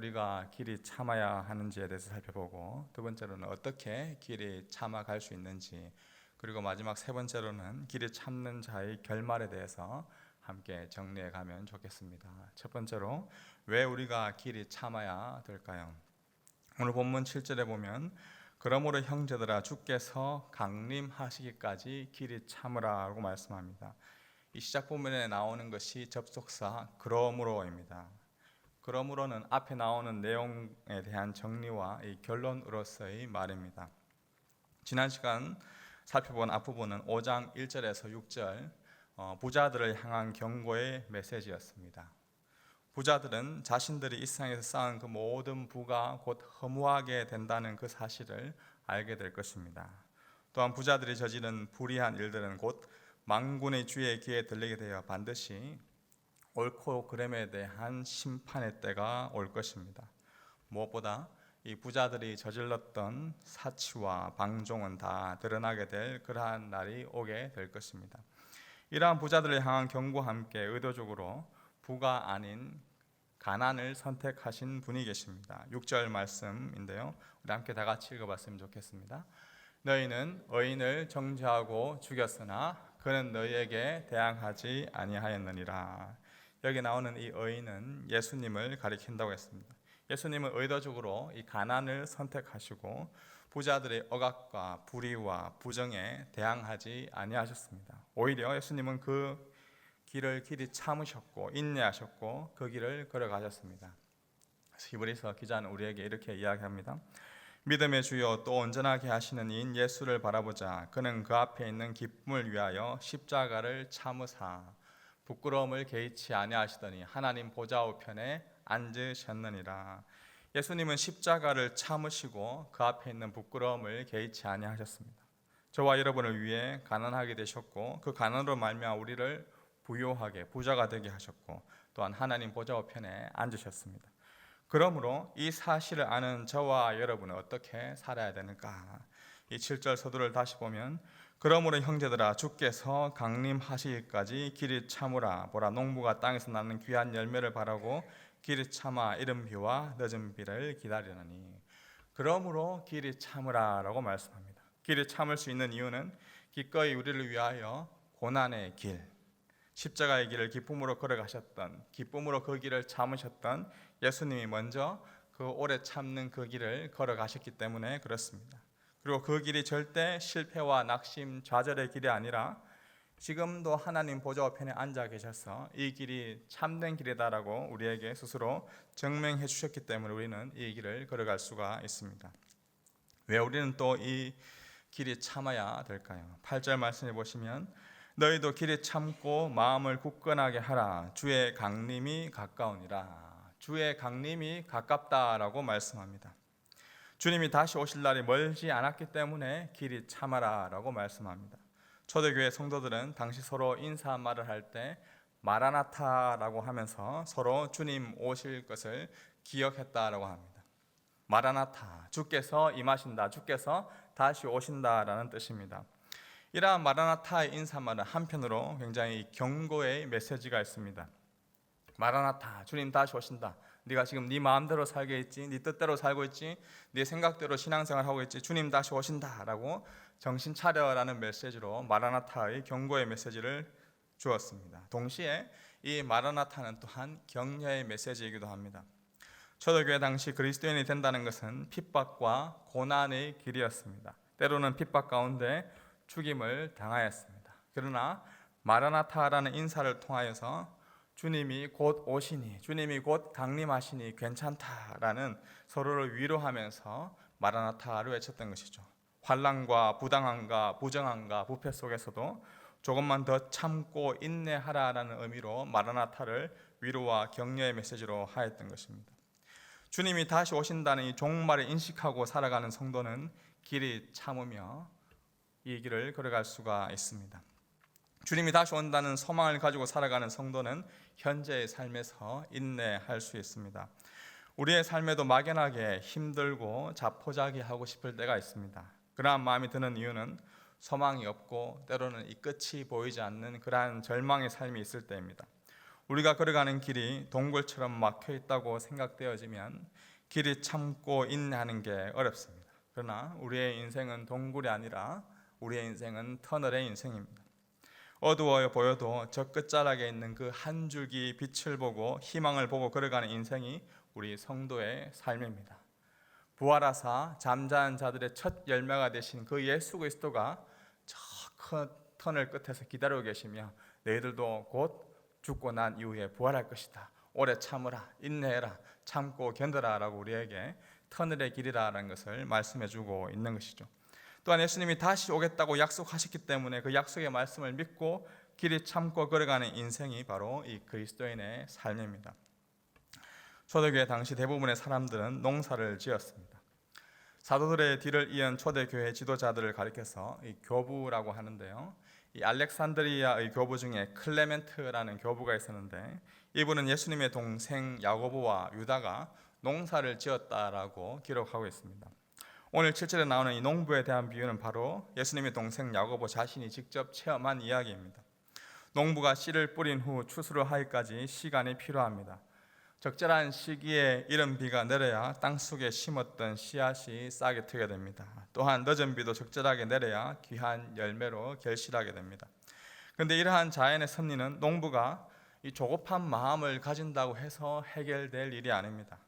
우리가 길이 참아야 하는지에 대해서 살펴보고, 두 번째로는 어떻게 길이 참아갈 수 있는지, 그리고 마지막 세 번째로는 길이 참는 자의 결말에 대해서 함께 정리해 가면 좋겠습니다. 첫 번째로, 왜 우리가 길이 참아야 될까요? 오늘 본문 7절에 보면 그러므로 형제들아 주께서 강림하시기까지 길이 참으라고 말씀합니다. 이 시작 부분에 나오는 것이 접속사 그러므로입니다. 그러므로는 앞에 나오는 내용에 대한 정리와 이 결론으로서의 말입니다. 지난 시간 살펴본 앞부분은 5장 1절에서 6절 부자들을 향한 경고의 메시지였습니다. 부자들은 자신들이 이 세상에서 쌓은 그 모든 부가 곧 허무하게 된다는 그 사실을 알게 될 것입니다. 또한 부자들이 저지른 불의한 일들은 곧 만군의 주의 귀에 들리게 되어 반드시 옳고 그름에 대한 심판의 때가 올 것입니다. 무엇보다 이 부자들이 저질렀던 사치와 방종은 다 드러나게 될 그러한 날이 오게 될 것입니다. 이러한 부자들을 향한 경고와 함께 의도적으로 부가 아닌 가난을 선택하신 분이 계십니다. 6절 말씀인데요, 우리 함께 다 같이 읽어봤으면 좋겠습니다. 너희는 의인을 정죄하고 죽였으나 그는 너희에게 대항하지 아니하였느니라. 여기 나오는 이 의인은 예수님을 가리킨다고 했습니다. 예수님은 의도적으로 이 가난을 선택하시고 부자들의 억압과 불의와 부정에 대항하지 아니하셨습니다. 오히려 예수님은 그 길을 길이 참으셨고 인내하셨고 그 길을 걸어가셨습니다. 히브리서 기자는 우리에게 이렇게 이야기합니다. 믿음의 주여 또 온전하게 하시는 이인 예수를 바라보자. 그는 그 앞에 있는 기쁨을 위하여 십자가를 참으사 부끄러움을 개의치 아니하시더니 하나님 보좌 우편에 앉으셨느니라. 예수님은 십자가를 참으시고 그 앞에 있는 부끄러움을 개의치 아니하셨습니다. 저와 여러분을 위해 가난하게 되셨고 그 가난으로 말미암아 우리를 부요하게 부자가 되게 하셨고 또한 하나님 보좌 우편에 앉으셨습니다. 그러므로 이 사실을 아는 저와 여러분은 어떻게 살아야 되는가? 이 7절 서두를 다시 보면 그러므로 형제들아 주께서 강림하시기까지 길이 참으라. 보라 농부가 땅에서 나는 귀한 열매를 바라고 길이 참아 이른 비와 늦은 비를 기다리느니. 그러므로 길이 참으라 라고 말씀합니다. 길이 참을 수 있는 이유는 기꺼이 우리를 위하여 고난의 길, 십자가의 길을 기쁨으로 걸어가셨던, 기쁨으로 그 길을 참으셨던 예수님이 먼저 그 오래 참는 그 길을 걸어가셨기 때문에 그렇습니다. 그리고 그 길이 절대 실패와 낙심, 좌절의 길이 아니라 지금도 하나님 보좌 우편에 앉아 계셔서 이 길이 참된 길이다라고 우리에게 스스로 증명해 주셨기 때문에 우리는 이 길을 걸어갈 수가 있습니다. 왜 우리는 또 이 길이 참아야 될까요? 8절 말씀해 보시면 너희도 길이 참고 마음을 굳건하게 하라. 주의 강림이 가까우니라. 주의 강림이 가깝다라고 말씀합니다. 주님이 다시 오실 날이 멀지 않았기 때문에 길이 참아라 라고 말씀합니다. 초대교회 성도들은 당시 서로 인사 말을 할 때 마라나타라고 하면서 서로 주님 오실 것을 기억했다라고 합니다. 마라나타, 주께서 임하신다, 주께서 다시 오신다라는 뜻입니다. 이러한 마라나타의 인사말은 한편으로 굉장히 경고의 메시지가 있습니다. 마라나타, 주님 다시 오신다. 네가 지금 네 마음대로 살고 있지, 네 뜻대로 살고 있지, 네 생각대로 신앙생활하고 있지, 주님 다시 오신다라고 정신 차려라는 메시지로 마라나타의 경고의 메시지를 주었습니다. 동시에 이 마라나타는 또한 격려의 메시지이기도 합니다. 초대교회 당시 그리스도인이 된다는 것은 핍박과 고난의 길이었습니다. 때로는 핍박 가운데 죽임을 당하였습니다. 그러나 마라나타라는 인사를 통하여서 주님이 곧 오시니, 주님이 곧 강림하시니 괜찮다라는 서로를 위로하면서 마라나타를 외쳤던 것이죠. 환난과 부당함과 부정함과 부패 속에서도 조금만 더 참고 인내하라라는 의미로 마라나타를 위로와 격려의 메시지로 하였던 것입니다. 주님이 다시 오신다는 이 종말을 인식하고 살아가는 성도는 길이 참으며 이 길을 걸어갈 수가 있습니다. 주님이 다시 온다는 소망을 가지고 살아가는 성도는 현재의 삶에서 인내할 수 있습니다. 우리의 삶에도 막연하게 힘들고 자포자기하고 싶을 때가 있습니다. 그러한 마음이 드는 이유는 소망이 없고 때로는 이 끝이 보이지 않는 그러한 절망의 삶이 있을 때입니다. 우리가 걸어가는 길이 동굴처럼 막혀 있다고 생각되어지면 길이 참고 인내하는 게 어렵습니다. 그러나 우리의 인생은 동굴이 아니라 우리의 인생은 터널의 인생입니다. 어두워 보여도 저 끝자락에 있는 그 한 줄기 빛을 보고 희망을 보고 걸어가는 인생이 우리 성도의 삶입니다. 부활하사 잠자는 자들의 첫 열매가 되신 그 예수 그리스도가 저 큰 터널 끝에서 기다리고 계시며 너희들도 곧 죽고 난 이후에 부활할 것이다. 오래 참으라, 인내해라, 참고 견뎌라 라고 우리에게 터널의 길이라는 것을 말씀해 주고 있는 것이죠. 또한 예수님이 다시 오겠다고 약속하셨기 때문에 그 약속의 말씀을 믿고 길이 참고 걸어가는 인생이 바로 이 그리스도인의 삶입니다. 초대교회 당시 대부분의 사람들은 농사를 지었습니다. 사도들의 뒤를 이은 초대교회 지도자들을 가리켜서 이 교부라고 하는데요. 이 알렉산드리아의 교부 중에 클레멘트라는 교부가 있었는데 이분은 예수님의 동생 야고보와 유다가 농사를 지었다라고 기록하고 있습니다. 오늘 7절에 나오는 이 농부에 대한 비유는 바로 예수님의 동생 야고보 자신이 직접 체험한 이야기입니다. 농부가 씨를 뿌린 후 추수를 하기까지 시간이 필요합니다. 적절한 시기에 이른 비가 내려야 땅속에 심었던 씨앗이 싹이 트게 됩니다. 또한 늦은 비도 적절하게 내려야 귀한 열매로 결실하게 됩니다. 그런데 이러한 자연의 섭리는 농부가 이 조급한 마음을 가진다고 해서 해결될 일이 아닙니다.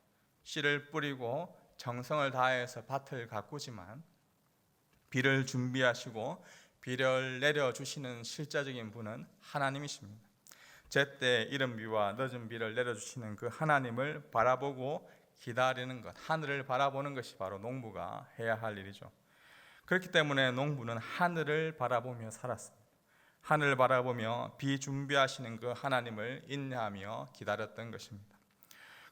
씨를 뿌리고 정성을 다해서 밭을 가꾸지만 비를 준비하시고 비를 내려주시는 실제적인 분은 하나님이십니다. 제때 이른 비와 늦은 비를 내려주시는 그 하나님을 바라보고 기다리는 것, 하늘을 바라보는 것이 바로 농부가 해야 할 일이죠. 그렇기 때문에 농부는 하늘을 바라보며 살았습니다. 하늘을 바라보며 비 준비하시는 그 하나님을 인내하며 기다렸던 것입니다.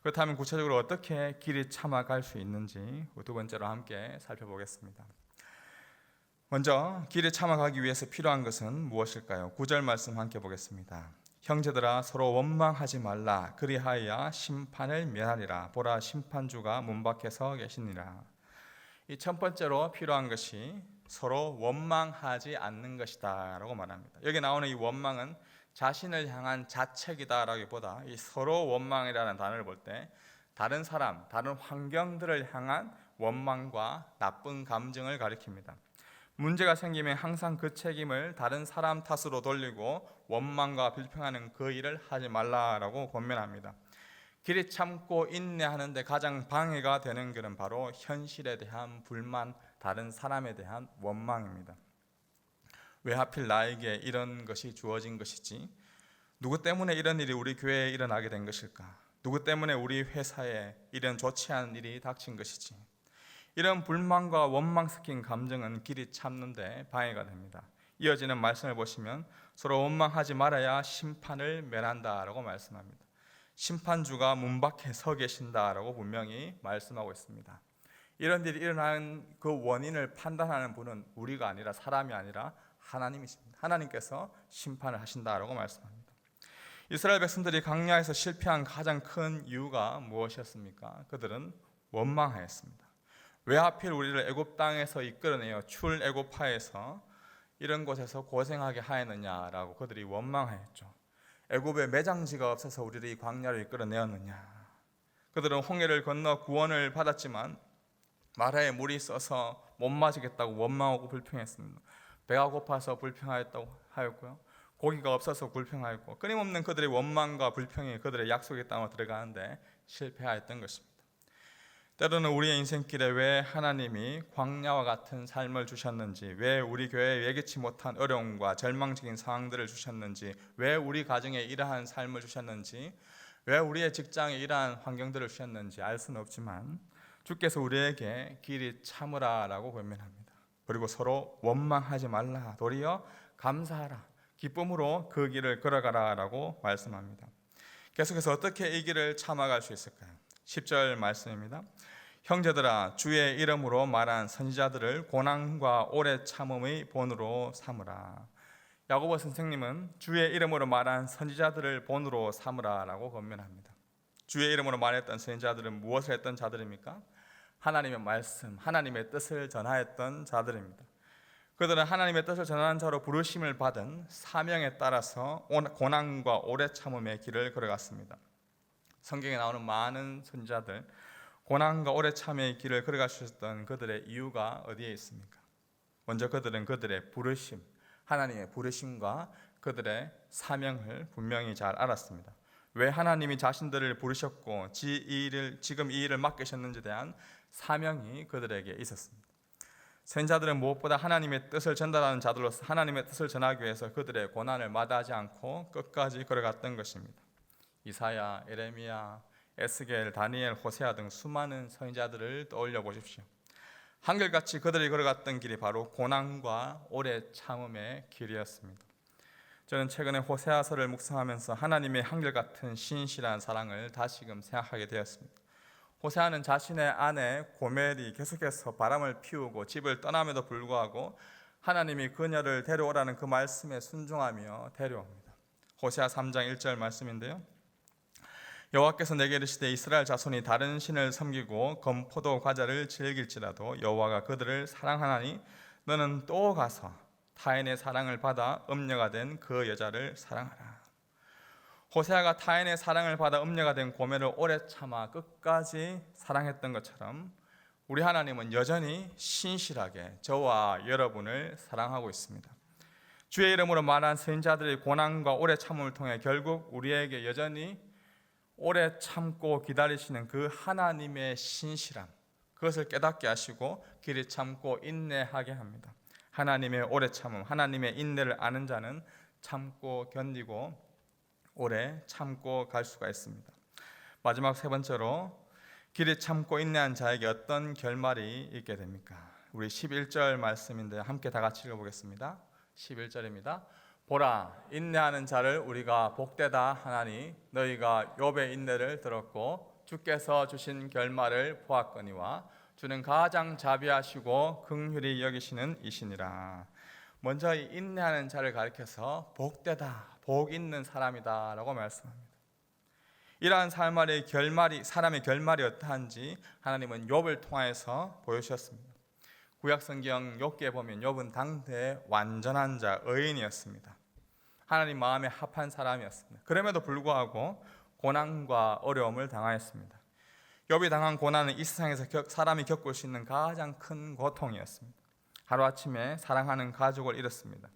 그렇다면 구체적으로 어떻게 길이 참아갈 수 있는지 두 번째로 함께 살펴보겠습니다. 먼저 길이 참아가기 위해서 필요한 것은 무엇일까요? 9절 말씀 함께 보겠습니다. 형제들아 서로 원망하지 말라. 그리하여 심판을 면하리라. 보라 심판주가 문 밖에 서 계시니라. 이 첫 번째로 필요한 것이 서로 원망하지 않는 것이다 라고 말합니다. 여기 나오는 이 원망은 자신을 향한 자책이다라기보다 이 서로 원망이라는 단어를 볼 때 다른 사람, 다른 환경들을 향한 원망과 나쁜 감정을 가리킵니다. 문제가 생기면 항상 그 책임을 다른 사람 탓으로 돌리고 원망과 비평하는 그 일을 하지 말라라고 권면합니다. 길이 참고 인내하는 데 가장 방해가 되는 것은 바로 현실에 대한 불만, 다른 사람에 대한 원망입니다. 왜 하필 나에게 이런 것이 주어진 것이지? 누구 때문에 이런 일이 우리 교회에 일어나게 된 것일까? 누구 때문에 우리 회사에 이런 좋지 않은 일이 닥친 것이지? 이런 불만과 원망 섞인 감정은 길이 참는데 방해가 됩니다. 이어지는 말씀을 보시면 서로 원망하지 말아야 심판을 면한다라고 말씀합니다. 심판주가 문 밖에 서 계신다라고 분명히 말씀하고 있습니다. 이런 일이 일어나는 그 원인을 판단하는 분은 우리가 아니라 사람이 아니라 하나님이십니다. 하나님께서 심판을 하신다라고 말씀합니다. 이스라엘 백성들이 광야에서 실패한 가장 큰 이유가 무엇이었습니까? 그들은 원망하였습니다. 왜 하필 우리를 애굽 땅에서 이끌어내어 출애굽하에서 이런 곳에서 고생하게 하였느냐라고 그들이 원망하였죠. 애굽에 매장지가 없어서 우리를 이 광야로 이끌어내었느냐. 그들은 홍해를 건너 구원을 받았지만 마라에 물이 써서 못 마시겠다고 원망하고 불평했습니다. 배가 고파서 불평하였다고 하였고요. 고기가 없어서 불평하였고 끊임없는 그들의 원망과 불평이 그들의 약속의 땅으로 들어가는데 실패하였던 것입니다. 때로는 우리의 인생길에 왜 하나님이 광야와 같은 삶을 주셨는지, 왜 우리 교회에 예기치 못한 어려움과 절망적인 상황들을 주셨는지, 왜 우리 가정에 이러한 삶을 주셨는지, 왜 우리의 직장에 이러한 환경들을 주셨는지 알 수는 없지만 주께서 우리에게 길이 참으라라고 권면합니다. 그리고 서로 원망하지 말라, 도리어 감사하라, 기쁨으로 그 길을 걸어가라라고 말씀합니다. 계속해서 어떻게 이 길을 참아갈 수 있을까요? 10절 말씀입니다. 형제들아 주의 이름으로 말한 선지자들을 고난과 오래 참음의 본으로 삼으라. 야고보 선생님은 주의 이름으로 말한 선지자들을 본으로 삼으라라고 권면합니다. 주의 이름으로 말했던 선지자들은 무엇을 했던 자들입니까? 하나님의 말씀, 하나님의 뜻을 전하였던 자들입니다. 그들은 하나님의 뜻을 전하는 자로 부르심을 받은 사명에 따라서 고난과 오래 참음의 길을 걸어갔습니다. 성경에 나오는 많은 선지자들, 고난과 오래 참음의 길을 걸어가셨던 그들의 이유가 어디에 있습니까? 먼저 그들은 그들의 부르심, 하나님의 부르심과 그들의 사명을 분명히 잘 알았습니다. 왜 하나님이 자신들을 부르셨고 지금 이 일을 맡기셨는지에 대한 사명이 그들에게 있었습니다. 선지자들은 무엇보다 하나님의 뜻을 전달하는 자들로서 하나님의 뜻을 전하기 위해서 그들의 고난을 마다하지 않고 끝까지 걸어갔던 것입니다. 이사야, 에레미야, 에스겔, 다니엘, 호세아 등 수많은 선지자들을 떠올려 보십시오. 한결같이 그들이 걸어갔던 길이 바로 고난과 오래 참음의 길이었습니다. 저는 최근에 호세아서를 묵상하면서 하나님의 한결같은 신실한 사랑을 다시금 생각하게 되었습니다. 호세아는 자신의 아내 고멜이 계속해서 바람을 피우고 집을 떠남에도 불구하고 하나님이 그녀를 데려오라는 그 말씀에 순종하며 데려옵니다. 호세아 3장 1절 말씀인데요. 여호와께서 내게 이르시되 이스라엘 자손이 다른 신을 섬기고 검포도 과자를 즐길지라도 여호와가 그들을 사랑하나니 너는 또 가서 타인의 사랑을 받아 음녀가 된 그 여자를 사랑하라. 호세아가 타인의 사랑을 받아 음녀가 된 고멜을 오래 참아 끝까지 사랑했던 것처럼 우리 하나님은 여전히 신실하게 저와 여러분을 사랑하고 있습니다. 주의 이름으로 말한 선지자들의 고난과 오래 참음을 통해 결국 우리에게 여전히 오래 참고 기다리시는 그 하나님의 신실함, 그것을 깨닫게 하시고 길이 참고 인내하게 합니다. 하나님의 오래 참음, 하나님의 인내를 아는 자는 참고 견디고 오래 참고 갈 수가 있습니다. 마지막 세 번째로 길이 참고 인내한 자에게 어떤 결말이 있게 됩니까? 우리 11절 말씀인데 함께 다 같이 읽어보겠습니다. 11절입니다. 보라, 인내하는 자를 우리가 복되다 하나니 너희가 욥의 인내를 들었고 주께서 주신 결말을 보았거니와 주는 가장 자비하시고 긍휼히 여기시는 이시니라. 먼저 이 인내하는 자를 가리켜서 복되다, 복 있는 사람이다 라고 말씀합니다. 이러한 사람의 결말이 어떠한지 하나님은 욥을 통해서 보여주셨습니다. 구약성경 욥기에 보면 욥은 당대의 완전한 자, 의인이었습니다. 하나님 마음에 합한 사람이었습니다. 그럼에도 불구하고 고난과 어려움을 당하였습니다. 욥이 당한 고난은 이 세상에서 사람이 겪을 수 있는 가장 큰 고통이었습니다. 하루아침에 사랑하는 가족을 잃었습니다.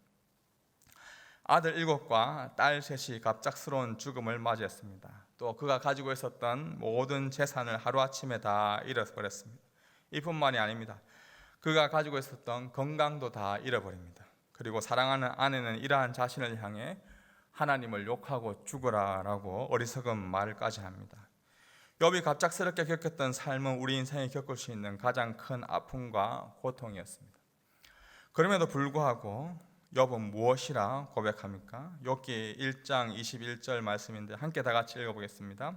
아들 7과 딸 3이 갑작스러운 죽음을 맞이했습니다. 또 그가 가지고 있었던 모든 재산을 하루아침에 다 잃어버렸습니다. 이뿐만이 아닙니다. 그가 가지고 있었던 건강도 다 잃어버립니다. 그리고 사랑하는 아내는 이러한 자신을 향해 하나님을 욕하고 죽으라라고 어리석은 말까지 합니다. 욥이 갑작스럽게 겪었던 삶은 우리 인생에 겪을 수 있는 가장 큰 아픔과 고통이었습니다. 그럼에도 불구하고 욥은 무엇이라 고백합니까? 욥기 1장 21절 말씀인데 함께 다 같이 읽어보겠습니다.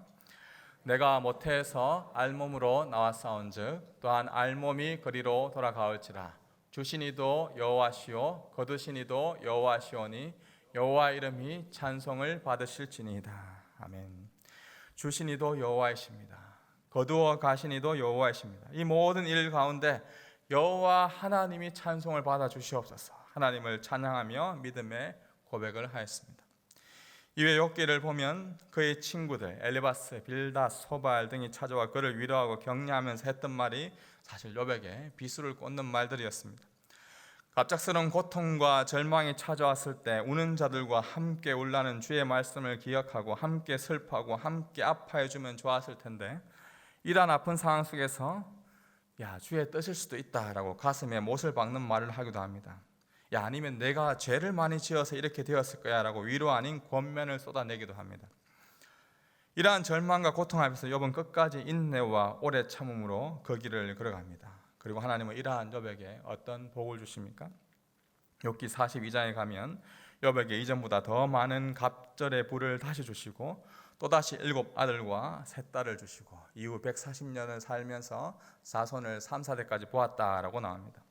내가 모태에서 알몸으로 나왔사온즉 또한 알몸이 그리로 돌아가올지라. 주시니도 여호와시오 거두시니도 여호와시오니 여호와 이름이 찬송을 받으실지니이다. 아멘. 주시니도 여호와이십니다. 거두어 가시니도 여호와이십니다. 이 모든 일 가운데 여호와 하나님이 찬송을 받아 주시옵소서. 하나님을 찬양하며 믿음의 고백을 하였습니다. 이외 욥기를 보면 그의 친구들 엘리바스, 빌닷, 소발 등이 찾아와 그를 위로하고 격려하면서 했던 말이 사실 욥에게 비수를 꽂는 말들이었습니다. 갑작스러운 고통과 절망이 찾아왔을 때 우는 자들과 함께 울라는 주의 말씀을 기억하고 함께 슬퍼하고 함께 아파해주면 좋았을 텐데 이러한 아픈 상황 속에서 야, 주의 뜻일 수도 있다라고 가슴에 못을 박는 말을 하기도 합니다. 야, 아니면 내가 죄를 많이 지어서 이렇게 되었을 거야 라고 위로 아닌 권면을 쏟아내기도 합니다. 이러한 절망과 고통 앞에서 욥은 끝까지 인내와 오래 참음으로 그 길을 걸어갑니다. 그리고 하나님은 이러한 욥에게 어떤 복을 주십니까? 욥기 42장에 가면 욥에게 이전보다 더 많은 갑절의 부를 다시 주시고 또다시 7 아들과 3 딸을 주시고 이후 140년을 살면서 자손을 3, 4대까지 보았다라고 나옵니다.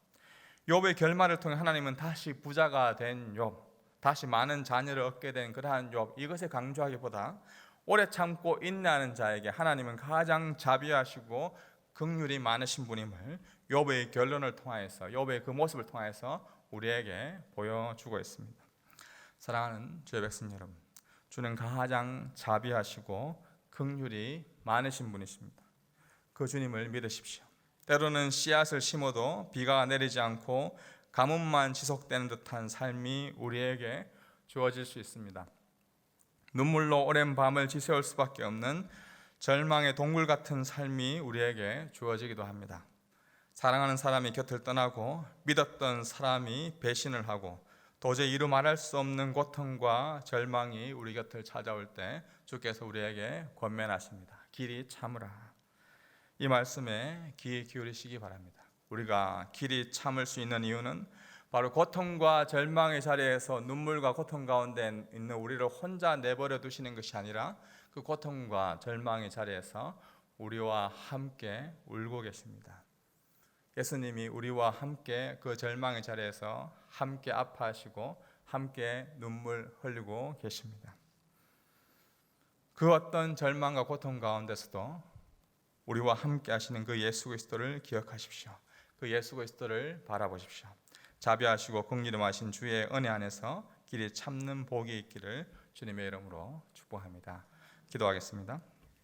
욥의 결말을 통해 하나님은 다시 부자가 된 욥, 다시 많은 자녀를 얻게 된 그러한 욥, 이것을 강조하기보다 오래 참고 인내하는 자에게 하나님은 가장 자비하시고 긍휼이 많으신 분임을 욥의 결론을 통하여서, 욥의 그 모습을 통해서 우리에게 보여주고 있습니다. 사랑하는 주의 백성 여러분, 주는 가장 자비하시고 긍휼이 많으신 분이십니다. 그 주님을 믿으십시오. 때로는 씨앗을 심어도 비가 내리지 않고 가뭄만 지속되는 듯한 삶이 우리에게 주어질 수 있습니다. 눈물로 오랜 밤을 지새울 수밖에 없는 절망의 동굴 같은 삶이 우리에게 주어지기도 합니다. 사랑하는 사람이 곁을 떠나고 믿었던 사람이 배신을 하고 도저히 이루 말할 수 없는 고통과 절망이 우리 곁을 찾아올 때 주께서 우리에게 권면하십니다. 길이 참으라. 이 말씀에 귀 기울이시기 바랍니다. 우리가 길이 참을 수 있는 이유는 바로 고통과 절망의 자리에서 눈물과 고통 가운데 있는 우리를 혼자 내버려 두시는 것이 아니라 그 고통과 절망의 자리에서 우리와 함께 울고 계십니다. 예수님이 우리와 함께 그 절망의 자리에서 함께 아파하시고 함께 눈물 흘리고 계십니다. 그 어떤 절망과 고통 가운데서도 우리와 함께 하시는 그 예수 그리스도를 기억하십시오. 그 예수 그리스도를 바라보십시오. 자비하시고 긍휼하신 주의 은혜 안에서 길이 참는 복이 있기를 주님의 이름으로 축복합니다. 기도하겠습니다.